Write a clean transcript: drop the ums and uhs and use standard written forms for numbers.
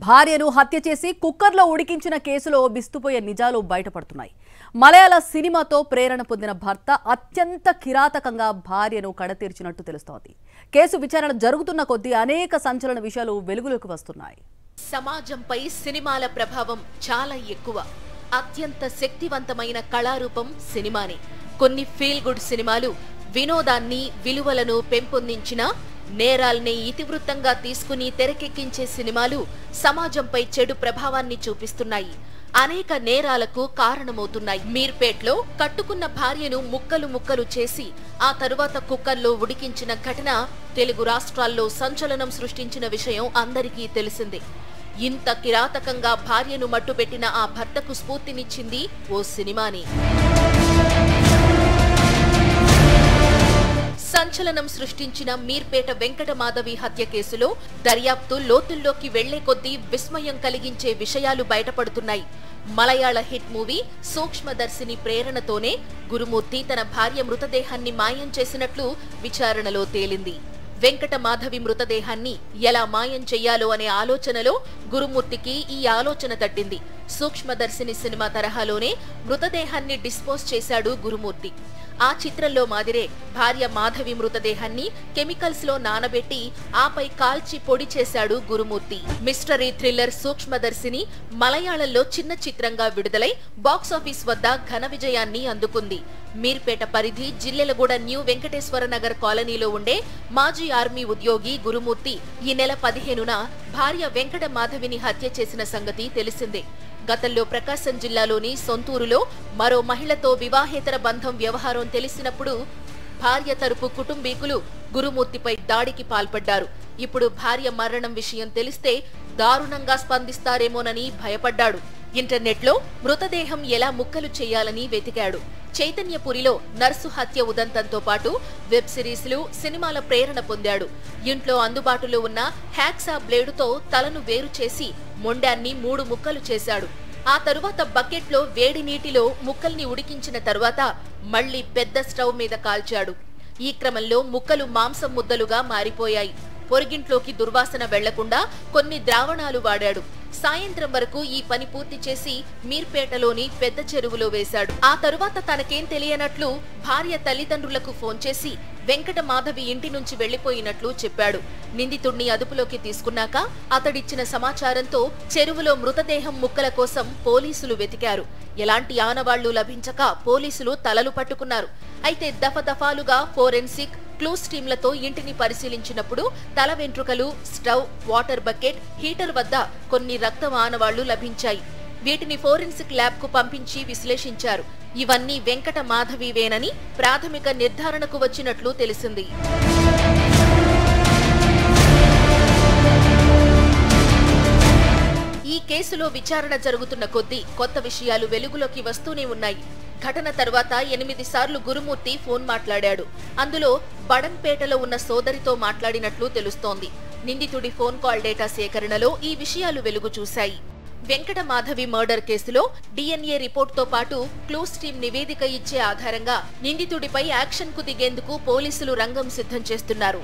భార్యను హత్య చేసి కుక్కర్లో ఉడికించిన కేసులో బిస్తుపోయే నిజాలు బయటపడుతున్నాయి. మలయాళ సినిమాతో ప్రేరణ పొందిన భర్త అత్యంత కిరాతకంగా భార్యను కడతీర్చినట్టు తెలుస్తోంది. కేసు విచారణ జరుగుతున్న కొద్దీ అనేక సంచలన విషయాలు వెలుగులోకి వస్తున్నాయి. సమాజంపై సినిమాల ప్రభావం చాలా ఎక్కువ. అత్యంత శక్తివంతమైన కళారూపం సినిమానే. కొన్ని ఫీల్ గుడ్ సినిమాలు వినోదాన్ని, విలువలను పెంపొందించిన నేరాల్ని ఇతివృత్తంగా తీసుకుని తెరకెక్కించే సినిమాలు సమాజంపై చెడు ప్రభావాన్ని చూపిస్తున్నాయి. అనేక నేరాలకు కారణమవుతున్నాయి. మీర్పేట్లో కట్టుకున్న భార్యను ముక్కలు ముక్కలు చేసి ఆ తరువాత కుక్కర్లో ఉడికించిన ఘటన తెలుగు రాష్ట్రాల్లో సంచలనం సృష్టించిన విషయం అందరికీ తెలిసిందే. ఇంత కిరాతకంగా భార్యను మట్టుపెట్టిన ఆ భర్తకు స్ఫూర్తినిచ్చింది ఓ సినిమాని. సంచలనం సృష్టించిన మీర్పేట వెంకట మాధవి హత్య కేసులో దర్యాప్తు లోతుల్లోకి వెళ్లే కొద్దీ విస్మయం కలిగించే విషయాలు బయటపడుతున్నాయి. మలయాళ హిట్ మూవీ సూక్ష్మదర్శిని ప్రేరణతోనే గురుమూర్తి తన భార్య మృతదేహాన్ని మాయం చేసినట్లు విచారణలో తేలింది. వెంకట మాధవి మృతదేహాన్ని ఎలా మాయం చెయ్యాలో అనే ఆలోచనలో గురుమూర్తికి ఈ ఆలోచన తట్టింది. సూక్ష్మదర్శిని సినిమా తరహాలోనే మృతదేహాన్ని డిస్పోజ్ చేశాడు గురుమూర్తి. ఆ చిత్రంలో మాదిరే భార్య మాధవి మృతదేహాన్ని కెమికల్స్ లో నానబెట్టి ఆపై కాల్చి పొడి చేశాడు గురుమూర్తి. మిస్టరీ థ్రిల్లర్ సూక్ష్మదర్శిని మలయాళంలో చిన్న చిత్రంగా విడుదలై బాక్సాఫీస్ వద్ద ఘన విజయాన్ని అందుకుంది. మీర్పేట పరిధి జిల్లెలగూడ న్యూ వెంకటేశ్వర నగర్ కాలనీలో ఉండే మాజీ ఆర్మీ ఉద్యోగి గురుమూర్తి ఈ నెల 15న భార్య వెంకట మాధవిని హత్య చేసిన సంగతి తెలిసిందే. గతంలో ప్రకాశం జిల్లాలోని సొంతూరులో మరో మహిళతో వివాహేతర బంధం వ్యవహారం తెలిసినప్పుడు భార్య తరపు కుటుంబీకులు గురుమూర్తిపై దాడికి పాల్పడ్డారు. ఇప్పుడు భార్య మరణం విషయం తెలిస్తే దారుణంగా స్పందిస్తారేమోనని భయపడ్డాడు. ఇంటర్నెట్లో మృతదేహం ఎలా ముక్కలు చేయాలని వెతికాడు. చైతన్యపురిలో నర్సు హత్య ఉదంతంతో పాటు వెబ్ సిరీస్లు, సినిమాల ప్రేరణ పొందాడు. ఇంట్లో అందుబాటులో ఉన్న హ్యాక్సా బ్లేడుతో తలను వేరు చేసి మొండాన్ని 3 ముక్కలు చేశాడు. ఆ తరువాత బకెట్లో వేడి నీటిలో ముక్కల్ని ఉడికించిన తరువాత మళ్లీ పెద్ద స్టవ్ మీద కాల్చాడు. ఈ క్రమంలో ముక్కలు మాంసం ముద్దలుగా మారిపోయాయి. పొరుగింట్లోకి దుర్వాసన వెళ్లకుండా కొన్ని ద్రావణాలు వాడాడు. సాయంత్రం వరకు ఈ పని పూర్తి చేసి మీర్పేటలోని పెద్ద చెరువులో వేశాడు. ఆ తరువాత తనకేం తెలియనట్లు భార్య తల్లిదండ్రులకు ఫోన్ చేసి వెంకట మాధవి ఇంటి నుంచి వెళ్లిపోయినట్లు చెప్పాడు. నిందితుడిని అదుపులోకి తీసుకున్నాక అతడిచ్చిన సమాచారంతో చెరువులో మృతదేహం ముక్కల కోసం పోలీసులు వెతికారు. ఎలాంటి ఆనవాళ్లు లభించక పోలీసులు తలలు పట్టుకున్నారు. అయితే దఫదఫాలుగా ఫోరెన్సిక్ క్లూస్ టీంలతో ఇంటిని పరిశీలించినప్పుడు తల వెంట్రుకలు, స్టవ్, వాటర్ బకెట్, హీటర్ వద్ద కొన్ని రక్తం ఆనవాళ్లు లభించాయి. వీటిని ఫోరెన్సిక్ ల్యాబ్ కు పంపించి విశ్లేషించారు. ఇవన్నీ వెంకట మాధవివేనని ప్రాథమిక నిర్ధారణకు వచ్చినట్లు తెలిసింది. ఈ కేసులో విచారణ జరుగుతున్న కొద్దీ కొత్త విషయాలు వెలుగులోకి వస్తూనే ఉన్నాయి. ఘటన తర్వాత 8 సార్లు గురుమూర్తి ఫోన్ మాట్లాడాడు. అందులో బడంపేటలో ఉన్న సోదరితో మాట్లాడినట్లు తెలుస్తోంది. నిందితుడి ఫోన్ కాల్ డేటా సేకరణలో ఈ విషయాలు వెలుగు చూశాయి. వెంకట మాధవి మర్డర్ కేసులో DNA రిపోర్ట్తో పాటు క్లూస్ టీం నివేదిక ఇచ్చే ఆధారంగా నిందితుడిపై యాక్షన్ కు దిగేందుకు పోలీసులు రంగం సిద్ధం చేస్తున్నారు.